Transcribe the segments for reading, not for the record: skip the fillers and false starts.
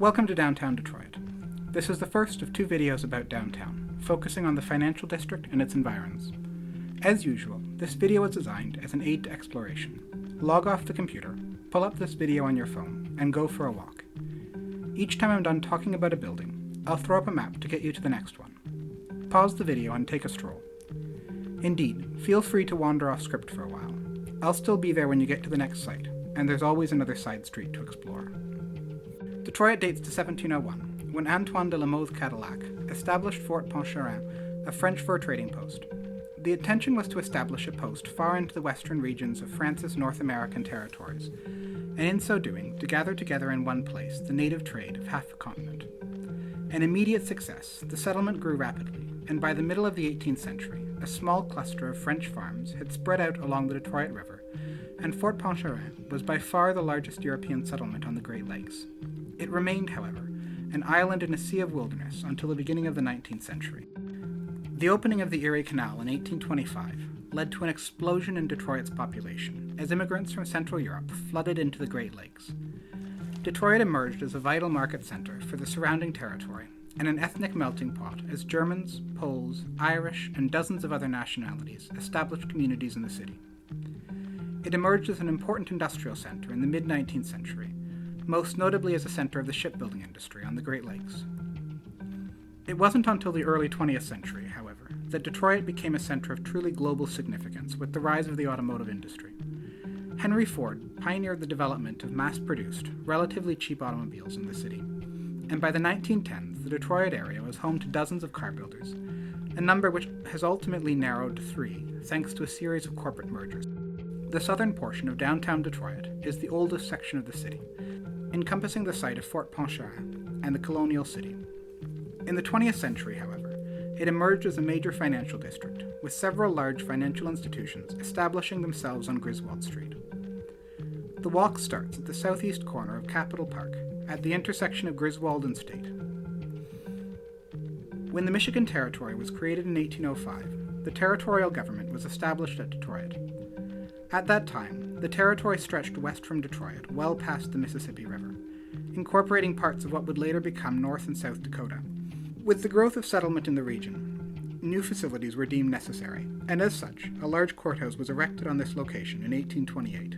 Welcome to downtown Detroit. This is the first of 2 videos about downtown, focusing on the financial district and its environs. As usual, this video is designed as an aid to exploration. Log off the computer, pull up this video on your phone, and go for a walk. Each time I'm done talking about a building, I'll throw up a map to get you to the next one. Pause the video and take a stroll. Indeed, feel free to wander off script for a while. I'll still be there when you get to the next site, and there's always another side street to explore. Detroit dates to 1701, when Antoine de la Mothe Cadillac established Fort Pontchartrain, a French fur trading post. The intention was to establish a post far into the western regions of France's North American territories, and in so doing, to gather together in one place the native trade of half a continent. An immediate success, the settlement grew rapidly, and by the middle of the 18th century, a small cluster of French farms had spread out along the Detroit River, and Fort Pontchartrain was by far the largest European settlement on the Great Lakes. It remained, however, an island in a sea of wilderness until the beginning of the 19th century. The opening of the Erie Canal in 1825 led to an explosion in Detroit's population as immigrants from Central Europe flooded into the Great Lakes. Detroit emerged as a vital market center for the surrounding territory and an ethnic melting pot as Germans, Poles, Irish, and dozens of other nationalities established communities in the city. It emerged as an important industrial center in the mid-19th century, most notably as a center of the shipbuilding industry on the Great Lakes. It wasn't until the early 20th century, however, that Detroit became a center of truly global significance with the rise of the automotive industry. Henry Ford pioneered the development of mass-produced, relatively cheap automobiles in the city, and by the 1910s, the Detroit area was home to dozens of car builders, a number which has ultimately narrowed to 3 thanks to a series of corporate mergers. The southern portion of downtown Detroit is the oldest section of the city, encompassing the site of Fort Pontchartrain and the colonial city. In the 20th century, however, it emerged as a major financial district, with several large financial institutions establishing themselves on Griswold Street. The walk starts at the southeast corner of Capitol Park, at the intersection of Griswold and State. When the Michigan Territory was created in 1805, the territorial government was established at Detroit. At that time, the territory stretched west from Detroit well past the Mississippi River, incorporating parts of what would later become North and South Dakota. With the growth of settlement in the region, new facilities were deemed necessary, and as such, a large courthouse was erected on this location in 1828.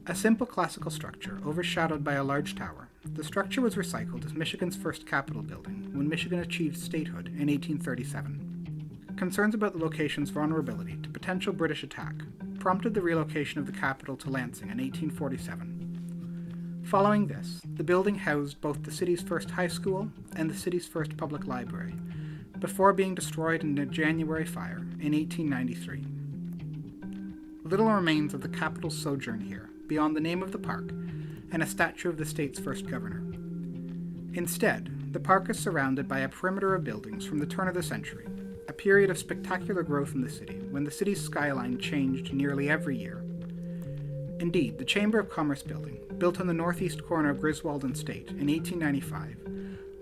A simple classical structure overshadowed by a large tower, the structure was recycled as Michigan's first Capitol building when Michigan achieved statehood in 1837. Concerns about the location's vulnerability to potential British attack prompted the relocation of the capital to Lansing in 1847. Following this, the building housed both the city's first high school and the city's first public library, before being destroyed in a January fire in 1893. Little remains of the capital's sojourn here, beyond the name of the park and a statue of the state's first governor. Instead, the park is surrounded by a perimeter of buildings from the turn of the century, a period of spectacular growth in the city when the city's skyline changed nearly every year. Indeed, the Chamber of Commerce building, built on the northeast corner of Griswold and State in 1895,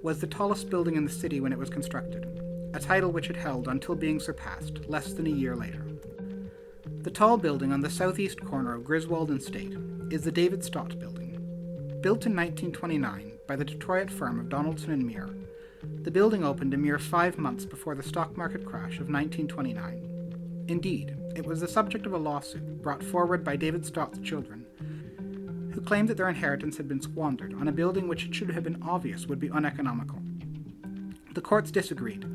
was the tallest building in the city when it was constructed, a title which it held until being surpassed less than a year later. The tall building on the southeast corner of Griswold and State is the David Stott Building. Built in 1929 by the Detroit firm of Donaldson and Meagher, the building opened a mere 5 months before the stock market crash of 1929. Indeed, it was the subject of a lawsuit brought forward by David Stott's children, who claimed that their inheritance had been squandered on a building which it should have been obvious would be uneconomical. The courts disagreed.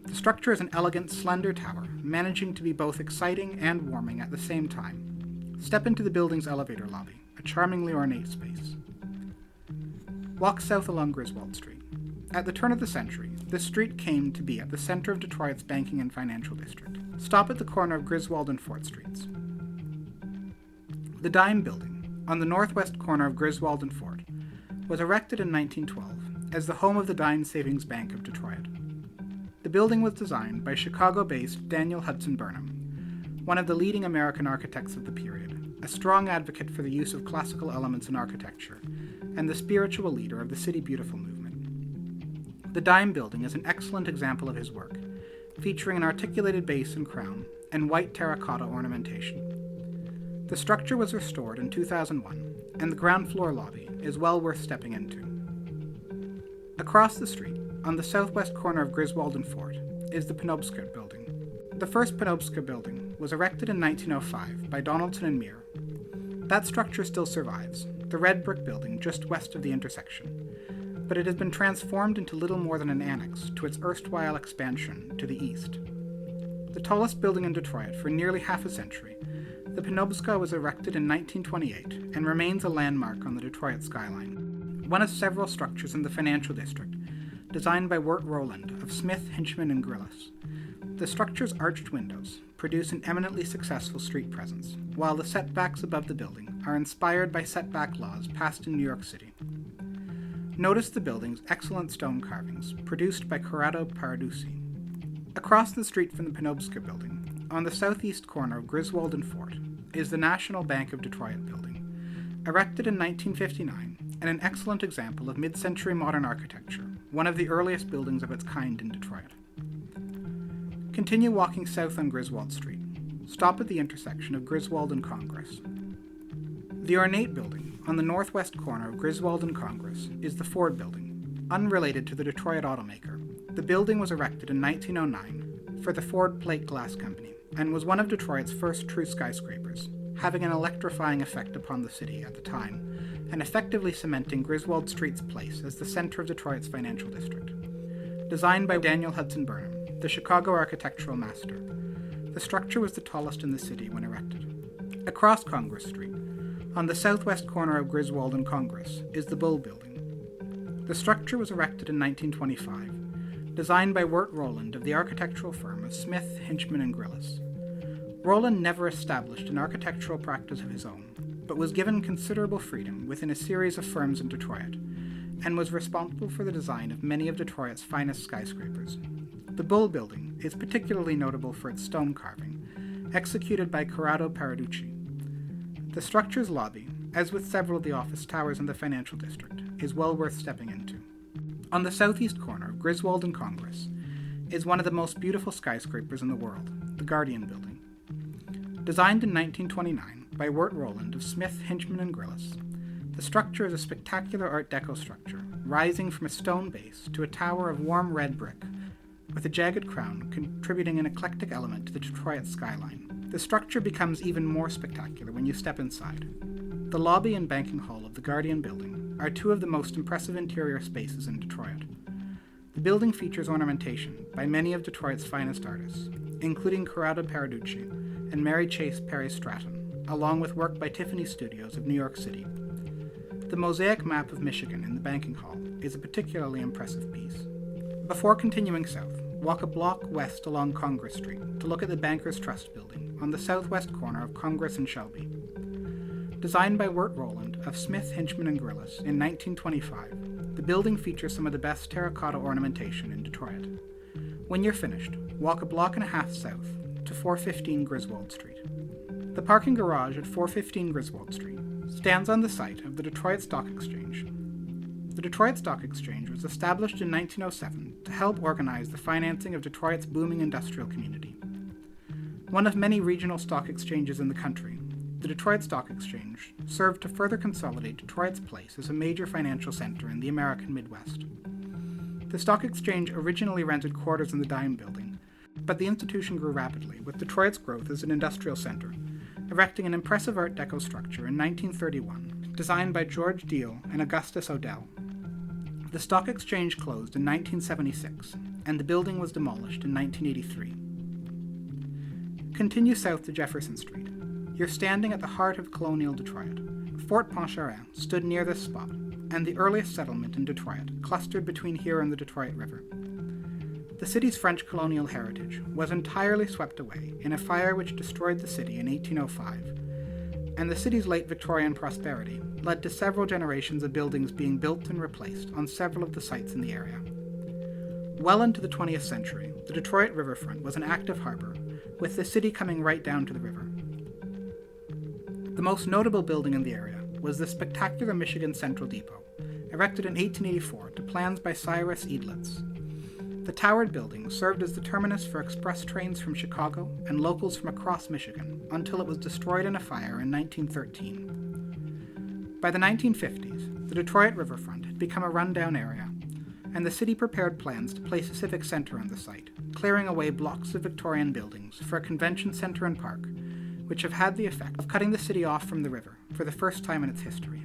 The structure is an elegant, slender tower, managing to be both exciting and warming at the same time. Step into the building's elevator lobby, a charmingly ornate space. Walk south along Griswold Street. At the turn of the century, this street came to be at the center of Detroit's banking and financial district. Stop at the corner of Griswold and Fort Streets. The Dime Building, on the northwest corner of Griswold and Fort, was erected in 1912 as the home of the Dime Savings Bank of Detroit. The building was designed by Chicago-based Daniel Hudson Burnham, one of the leading American architects of the period, a strong advocate for the use of classical elements in architecture, and the spiritual leader of the City Beautiful movement. The Dime Building is an excellent example of his work, featuring an articulated base and crown and white terracotta ornamentation. The structure was restored in 2001, and the ground floor lobby is well worth stepping into. Across the street, on the southwest corner of Griswold and Fort, is the Penobscot Building. The first Penobscot building was erected in 1905 by Donaldson and Muir. That structure still survives, the red brick building just west of the intersection, but it has been transformed into little more than an annex to its erstwhile expansion to the east. The tallest building in Detroit for nearly half a century, the Penobscot was erected in 1928 and remains a landmark on the Detroit skyline, one of several structures in the financial district, designed by Wirt Rowland of Smith, Hinchman, and Grillis. The structure's arched windows produce an eminently successful street presence, while the setbacks above the building are inspired by setback laws passed in New York City. Notice the building's excellent stone carvings, produced by Corrado Paraducci. Across the street from the Penobscot Building, on the southeast corner of Griswold and Fort, is the National Bank of Detroit building, erected in 1959 and an excellent example of mid-century modern architecture, one of the earliest buildings of its kind in Detroit. Continue walking south on Griswold Street. Stop at the intersection of Griswold and Congress. The ornate building on the northwest corner of Griswold and Congress is the Ford Building. Unrelated to the Detroit automaker, the building was erected in 1909 for the Ford Plate Glass Company and was one of Detroit's first true skyscrapers, having an electrifying effect upon the city at the time and effectively cementing Griswold Street's place as the center of Detroit's financial district. Designed by Daniel Hudson Burnham, the Chicago architectural master, the structure was the tallest in the city when erected. Across Congress Street, on the southwest corner of Griswold and Congress, is the Bull Building. The structure was erected in 1925, designed by Wirt Rowland of the architectural firm of Smith, Hinchman, and Grillis. Rowland never established an architectural practice of his own, but was given considerable freedom within a series of firms in Detroit, and was responsible for the design of many of Detroit's finest skyscrapers. The Bull Building is particularly notable for its stone carving, executed by Corrado Paraducci. The structure's lobby, as with several of the office towers in the financial district, is well worth stepping into. On the southeast corner of Griswold and Congress is one of the most beautiful skyscrapers in the world, the Guardian Building. Designed in 1929 by Wirt Rowland of Smith, Hinchman, and Grillis, the structure is a spectacular Art Deco structure, rising from a stone base to a tower of warm red brick, with a jagged crown contributing an eclectic element to the Detroit skyline. The structure becomes even more spectacular when you step inside. The lobby and banking hall of the Guardian Building are two of the most impressive interior spaces in Detroit. The building features ornamentation by many of Detroit's finest artists, including Corrado Paraducci and Mary Chase Perry Stratton, along with work by Tiffany Studios of New York City. The mosaic map of Michigan in the banking hall is a particularly impressive piece. Before continuing south, walk a block west along Congress Street to look at the Bankers Trust Building on the southwest corner of Congress and Shelby. Designed by Wirt Rowland of Smith, Hinchman, and Grillis in 1925, the building features some of the best terracotta ornamentation in Detroit. When you're finished, walk a block and a half south to 415 Griswold Street. The parking garage at 415 Griswold Street stands on the site of the Detroit Stock Exchange. The Detroit Stock Exchange was established in 1907 to help organize the financing of Detroit's booming industrial community. One of many regional stock exchanges in the country, the Detroit Stock Exchange served to further consolidate Detroit's place as a major financial center in the American Midwest. The stock exchange originally rented quarters in the Dime Building, but the institution grew rapidly with Detroit's growth as an industrial center, erecting an impressive Art Deco structure in 1931, designed by George Deal and Augustus Odell. The stock exchange closed in 1976, and the building was demolished in 1983. Continue south to Jefferson Street. You're standing at the heart of colonial Detroit. Fort Pontchartrain stood near this spot, and the earliest settlement in Detroit clustered between here and the Detroit River. The city's French colonial heritage was entirely swept away in a fire which destroyed the city in 1805, and the city's late Victorian prosperity led to several generations of buildings being built and replaced on several of the sites in the area. Well into the 20th century, the Detroit Riverfront was an active harbor, with the city coming right down to the river. The most notable building in the area was the spectacular Michigan Central Depot, erected in 1884 to plans by Cyrus Eidlitz. The towered building served as the terminus for express trains from Chicago and locals from across Michigan until it was destroyed in a fire in 1913. By the 1950s, the Detroit Riverfront had become a rundown area, and the city prepared plans to place a civic center on the site, clearing away blocks of Victorian buildings for a convention center and park, which have had the effect of cutting the city off from the river for the first time in its history.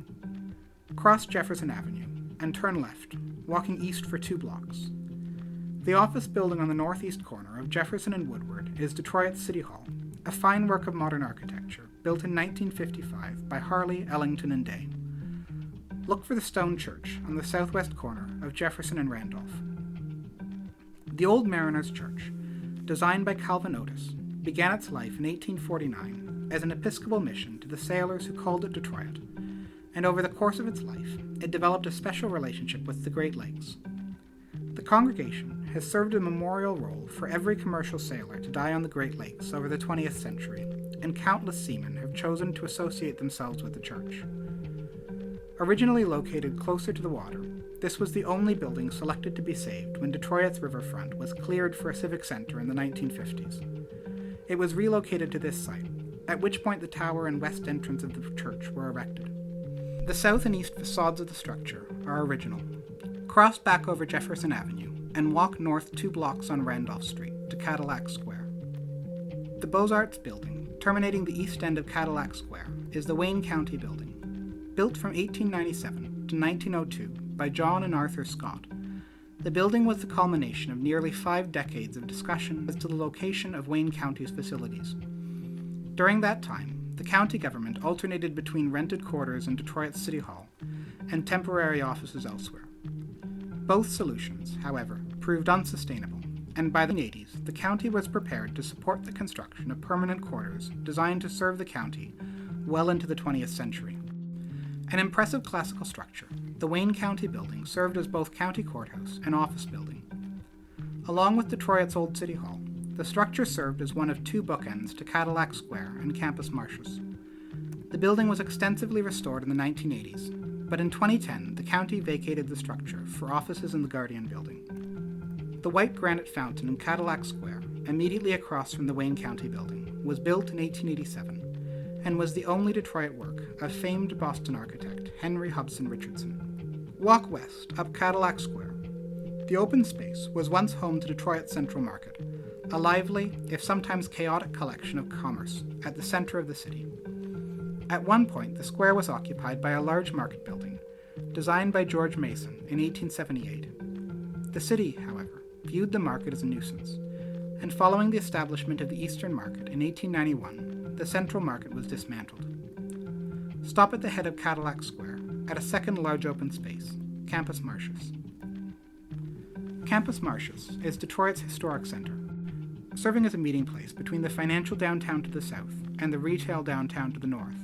Cross Jefferson Avenue and turn left, walking east for 2 blocks. The office building on the northeast corner of Jefferson and Woodward is Detroit's City Hall, a fine work of modern architecture built in 1955 by Harley, Ellington, and Day. Look for the stone church on the southwest corner of Jefferson and Randolph. The Old Mariners' Church, designed by Calvin Otis, began its life in 1849 as an Episcopal mission to the sailors who called it Detroit, and over the course of its life, it developed a special relationship with the Great Lakes. The congregation has served a memorial role for every commercial sailor to die on the Great Lakes over the 20th century, and countless seamen have chosen to associate themselves with the church. Originally located closer to the water, this was the only building selected to be saved when Detroit's Riverfront was cleared for a civic center in the 1950s. It was relocated to this site, at which point the tower and west entrance of the church were erected. The south and east facades of the structure are original. Cross back over Jefferson Avenue and walk north 2 blocks on Randolph Street to Cadillac Square. The Beaux-Arts building, terminating the east end of Cadillac Square, is the Wayne County Building. Built from 1897 to 1902 by John and Arthur Scott, the building was the culmination of nearly 5 decades of discussion as to the location of Wayne County's facilities. During that time, the county government alternated between rented quarters in Detroit's City Hall and temporary offices elsewhere. Both solutions, however, proved unsustainable, and by the 1980s, the county was prepared to support the construction of permanent quarters designed to serve the county well into the 20th century. An impressive classical structure, the Wayne County Building served as both county courthouse and office building. Along with Detroit's Old City Hall, the structure served as one of 2 bookends to Cadillac Square and Campus Martius. The building was extensively restored in the 1980s, but in 2010 the county vacated the structure for offices in the Guardian Building. The white granite fountain in Cadillac Square, immediately across from the Wayne County Building, was built in 1887 and was the only Detroit work of famed Boston architect Henry Hudson Richardson. Walk west up Cadillac Square. The open space was once home to Detroit's Central Market, a lively, if sometimes chaotic collection of commerce at the center of the city. At one point, the square was occupied by a large market building, designed by George Mason in 1878. The city, however, viewed the market as a nuisance, and following the establishment of the Eastern Market in 1891, the Central Market was dismantled. Stop at the head of Cadillac Square, at a second large open space, Campus Martius. Campus Martius is Detroit's historic center, serving as a meeting place between the financial downtown to the south and the retail downtown to the north.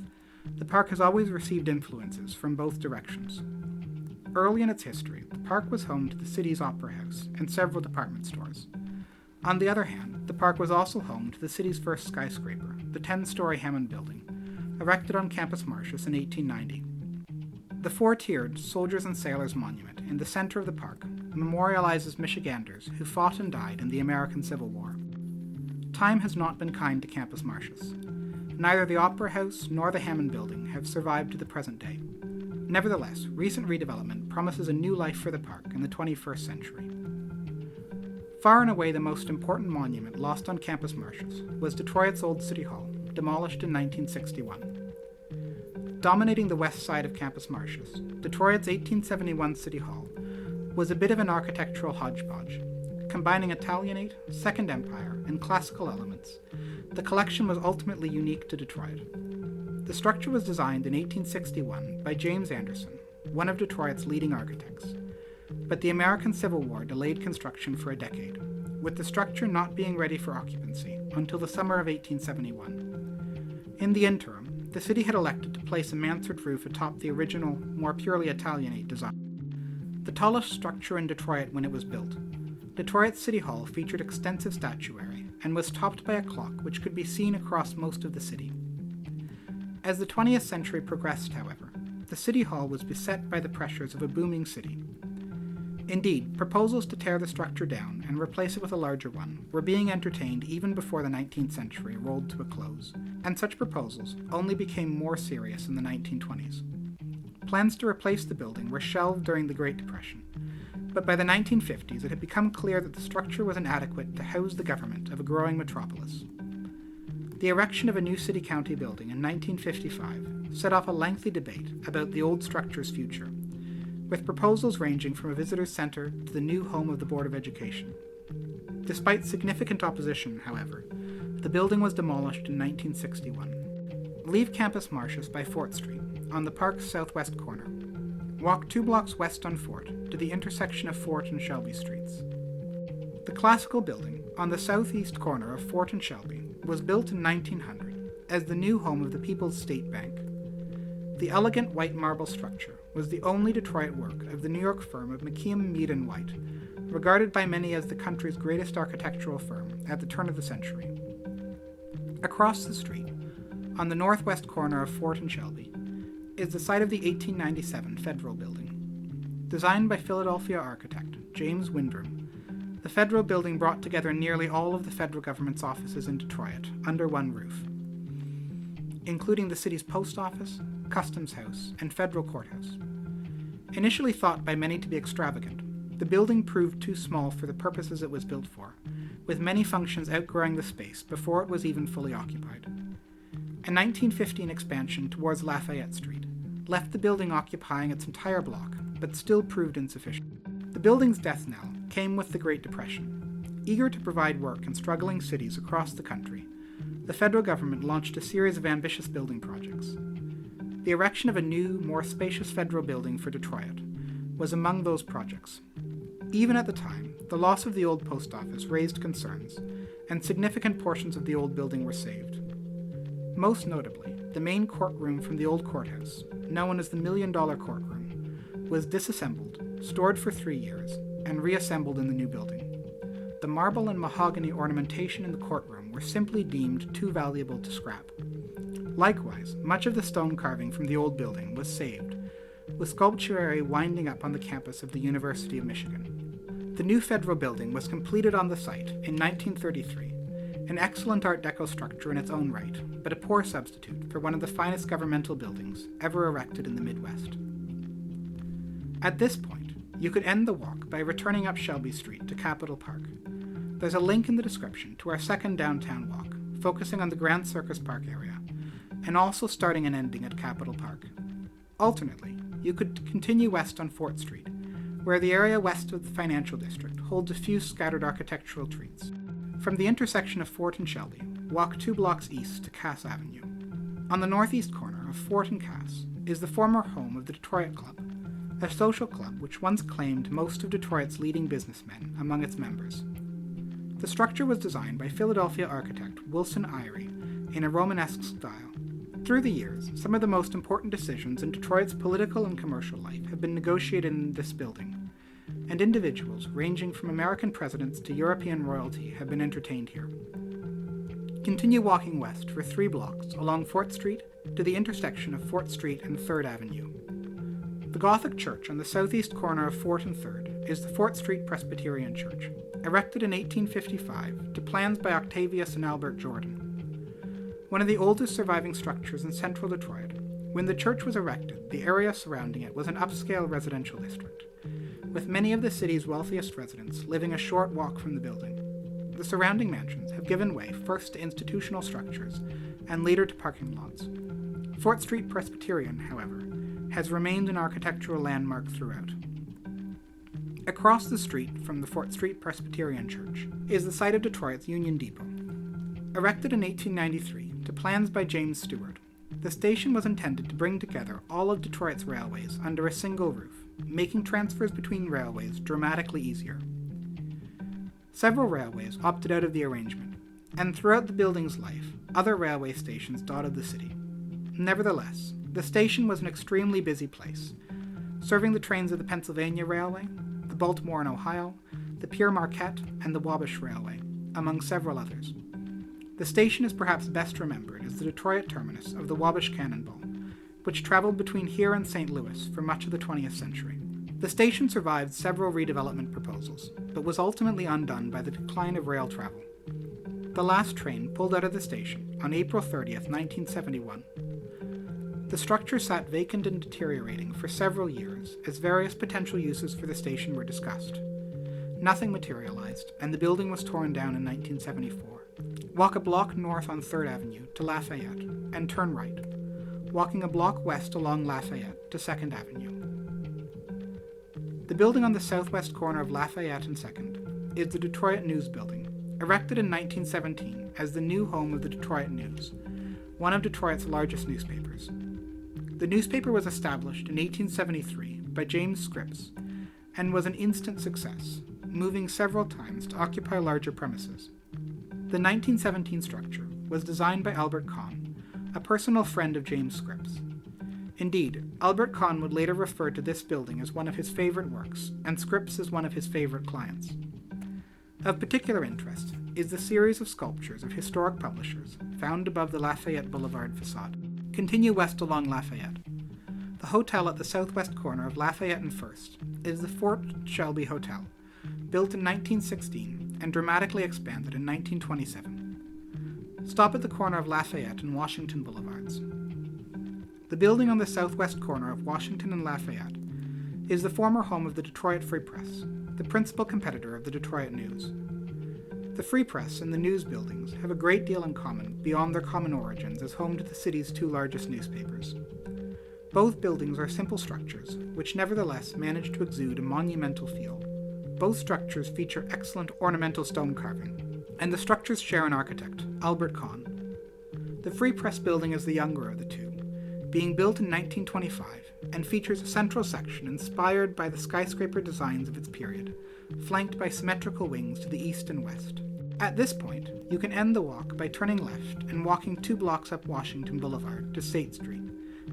The park has always received influences from both directions. Early in its history, the park was home to the city's opera house and several department stores. On the other hand, the park was also home to the city's first skyscraper, the 10-story Hammond Building, erected on Campus Martius in 1890. The 4-tiered Soldiers and Sailors Monument in the center of the park memorializes Michiganders who fought and died in the American Civil War. Time has not been kind to Campus Martius. Neither the Opera House nor the Hammond Building have survived to the present day. Nevertheless, recent redevelopment promises a new life for the park in the 21st century. Far and away the most important monument lost on Campus Martius was Detroit's Old City Hall, demolished in 1961. Dominating the west side of Campus Martius, Detroit's 1871 City Hall was a bit of an architectural hodgepodge. Combining Italianate, Second Empire, and classical elements, the collection was ultimately unique to Detroit. The structure was designed in 1861 by James Anderson, one of Detroit's leading architects. But the American Civil War delayed construction for a decade, with the structure not being ready for occupancy until the summer of 1871. In the interim, the city had elected to place a mansard roof atop the original, more purely Italianate design. The tallest structure in Detroit when it was built, Detroit's City Hall featured extensive statuary and was topped by a clock which could be seen across most of the city. As the 20th century progressed, however, the City Hall was beset by the pressures of a booming city. Indeed, proposals to tear the structure down and replace it with a larger one were being entertained even before the 19th century rolled to a close, and such proposals only became more serious in the 1920s. Plans to replace the building were shelved during the Great Depression, but by the 1950s it had become clear that the structure was inadequate to house the government of a growing metropolis. The erection of a new city-county building in 1955 set off a lengthy debate about the old structure's future, with proposals ranging from a visitor's centre to the new home of the Board of Education. Despite significant opposition, however, the building was demolished in 1961. Leave campus Martius by Fort Street, on the park's southwest corner. Walk 2 blocks west on Fort to the intersection of Fort and Shelby Streets. The classical building, on the southeast corner of Fort and Shelby, was built in 1900 as the new home of the People's State Bank. The elegant white marble structure was the only Detroit work of the New York firm of McKean, Mead & White, regarded by many as the country's greatest architectural firm at the turn of the century. Across the street, on the northwest corner of Fort and Shelby, is the site of the 1897 Federal Building. Designed by Philadelphia architect James Windrum, the Federal Building brought together nearly all of the federal government's offices in Detroit under one roof, including the city's post office, customs house, and federal courthouse. Initially thought by many to be extravagant, the building proved too small for the purposes it was built for, with many functions outgrowing the space before it was even fully occupied. A 1915 expansion towards Lafayette Street left the building occupying its entire block, but still proved insufficient. The building's death knell came with the Great Depression. Eager to provide work in struggling cities across the country, the federal government launched a series of ambitious building projects. The erection of a new, more spacious federal building for Detroit was among those projects. Even at the time, the loss of the old post office raised concerns, and significant portions of the old building were saved. Most notably, the main courtroom from the old courthouse, known as the $1 Million Courtroom, was disassembled, stored for 3 years, and reassembled in the new building. The marble and mahogany ornamentation in the courtroom were simply deemed too valuable to scrap. Likewise, much of the stone carving from the old building was saved, with sculpture winding up on the campus of the University of Michigan. The new federal building was completed on the site in 1933, an excellent Art Deco structure in its own right, but a poor substitute for one of the finest governmental buildings ever erected in the Midwest. At this point, you could end the walk by returning up Shelby Street to Capitol Park. There's a link in the description to our second downtown walk, focusing on the Grand Circus Park area, and also starting and ending at Capitol Park. Alternately, you could continue west on Fort Street, where the area west of the financial district holds a few scattered architectural treats. From the intersection of Fort and Shelby, walk 2 blocks east to Cass Avenue. On the northeast corner of Fort and Cass is the former home of the Detroit Club, a social club which once claimed most of Detroit's leading businessmen among its members. The structure was designed by Philadelphia architect Wilson Eyre in a Romanesque style. Through the years, some of the most important decisions in Detroit's political and commercial life have been negotiated in this building, and individuals ranging from American presidents to European royalty have been entertained here. Continue walking west for 3 blocks along Fort Street to the intersection of Fort Street and 3rd Avenue. The Gothic church on the southeast corner of Fort and 3rd is the Fort Street Presbyterian Church, erected in 1855 to plans by Octavius and Albert Jordan. One of the oldest surviving structures in central Detroit, when the church was erected, the area surrounding it was an upscale residential district, with many of the city's wealthiest residents living a short walk from the building. The surrounding mansions have given way first to institutional structures and later to parking lots. Fort Street Presbyterian, however, has remained an architectural landmark throughout. Across the street from the Fort Street Presbyterian Church is the site of Detroit's Union Depot. Erected in 1893 to plans by James Stewart, the station was intended to bring together all of Detroit's railways under a single roof, making transfers between railways dramatically easier. Several railways opted out of the arrangement, and throughout the building's life, other railway stations dotted the city. Nevertheless, the station was an extremely busy place, serving the trains of the Pennsylvania Railway, the Baltimore and Ohio, the Pere Marquette, and the Wabash Railway, among several others. The station is perhaps best remembered as the Detroit terminus of the Wabash Cannonball, which traveled between here and St. Louis for much of the 20th century. The station survived several redevelopment proposals, but was ultimately undone by the decline of rail travel. The last train pulled out of the station on April 30th, 1971. The structure sat vacant and deteriorating for several years as various potential uses for the station were discussed. Nothing materialized, and the building was torn down in 1974. Walk a block north on 3rd Avenue to Lafayette, and turn right, walking a block west along Lafayette to 2nd Avenue. The building on the southwest corner of Lafayette and 2nd is the Detroit News Building, erected in 1917 as the new home of the Detroit News, one of Detroit's largest newspapers. The newspaper was established in 1873 by James Scripps and was an instant success, moving several times to occupy larger premises. The 1917 structure was designed by Albert Kahn, a personal friend of James Scripps. Indeed, Albert Kahn would later refer to this building as one of his favorite works, and Scripps as one of his favorite clients. Of particular interest is the series of sculptures of historic publishers found above the Lafayette Boulevard facade. Continue west along Lafayette. The hotel at the southwest corner of Lafayette and First is the Fort Shelby Hotel, built in 1916 and dramatically expanded in 1927. Stop at the corner of Lafayette and Washington Boulevards. The building on the southwest corner of Washington and Lafayette is the former home of the Detroit Free Press, the principal competitor of the Detroit News. The Free Press and the News buildings have a great deal in common beyond their common origins as home to the city's two largest newspapers. Both buildings are simple structures, which nevertheless manage to exude a monumental feel. Both structures feature excellent ornamental stone carving, and the structures share an architect, Albert Kahn. The Free Press building is the younger of the two, being built in 1925, and features a central section inspired by the skyscraper designs of its period, flanked by symmetrical wings to the east and west. At this point, you can end the walk by turning left and walking 2 blocks up Washington Boulevard to State Street,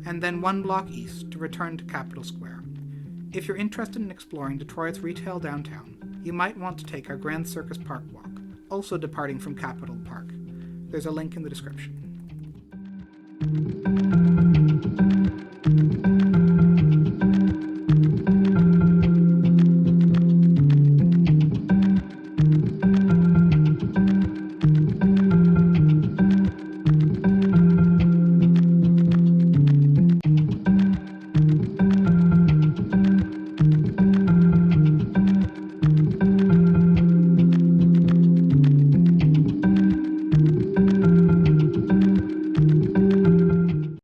and then 1 block east to return to Capitol Square. If you're interested in exploring Detroit's retail downtown, you might want to take our Grand Circus Park walk, also departing from Capitol Park. There's a link in the description.